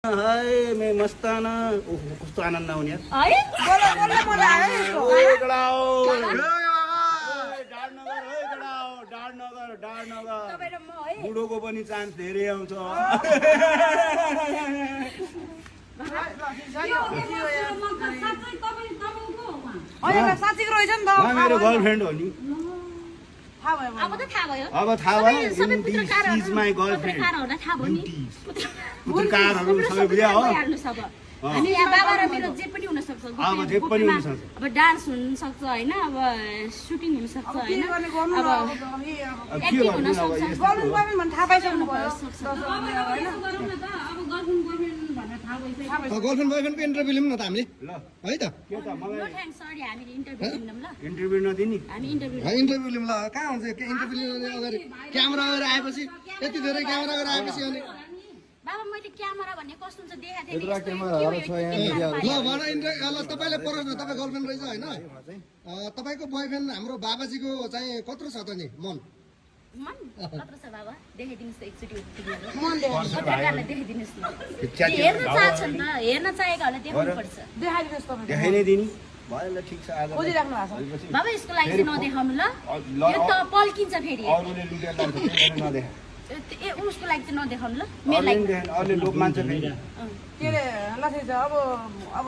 हाय मैं मस्ताना ओहो कस्तो आनन्द आउने यार है बोला बोला बोला आयो यसको गडाओ डाडनगर तपाईँ र म है बुढोको पनि चान्स धेरै आउँछ अहिले साथीको रहेछ नि त मेरो गर्लफ्रेन्ड हो नि थाहा भयो अब त थाहा भयो अब थाहा भयो सबै इज पत्रकारहरू माई गर्लफ्रेन्ड पत्रकारहरूलाई थाहा भयो नि पत्रकारहरू सबै बुझ्या हो हामी यहाँ बाबा र मेरो जे पनि हुन सक्छ अब जे पनि हुन सक्छ अब डान्स हुन सक्छ हैन अब सुटिङ हुन सक्छ के हैन गर्ने गर्नु न अब अब के एक्टिङ हुन गर्नु अब सक्छ यस्तो गर्नु पर्ने भने थाहा पाइसक्नु भयो गर्लफ्रेन्ड बोयफ्रेन्डको इन्टरभ्यू लिउँ न त हामीले ल है त के त मलाई थ्याङ्क्स सरी हामीले इन्टरभ्यु दिन्नौँ ल इन्टरभ्यु नदिने हामी इन्टरभ्यु इन्टरभ्यू लिउँ ल कहाँ हुन्छ इन्टरभ्यू लिनु अगाडि क्यामेरा अगाडि आएपछि यति धेरै क्यामेरा अगाडि आएपछि अनि बाबा मैले क्यामेरा भन्ने कस्तो हुन्छ देखाएको यत्रो क्यामेराहरू छ यहाँ ल भन इन्टरभ्यू ल तपाईँलाई परोस् न तपाईँ गर्लफ्रेन्ड रहेछ होइन तपाईँको बोयफ्रेन्ड हाम्रो बाबाजीको चाहिँ कत्रो छ त नि मन मन कत्रो छ बाबा देखाइदिनुहोस् त एकचोटि मन देखाइ पत्रकारलाई देखाइदिनुहोस् न हेर्न चाहन्छ नि त हेर्न चाहेकोहरूलाई देखाउनु पर्छ देखाइदिनुहोस् तपाईँ देखाइ नै दिने भयो ल ठिक छ आज खोजिराख्नु भएको छ बाबा यसको लागि चाहिँ नदेखाउनु ल यो त पल्किन्छ फेरि अरूले लुटेर लान्छ त्यसले नदेखा ए उसको लागि चाहिँ नदेखाउनु ल मेरो लागि अरूले लोभ मान्छ फेरि के अरे ल ठिक छ अब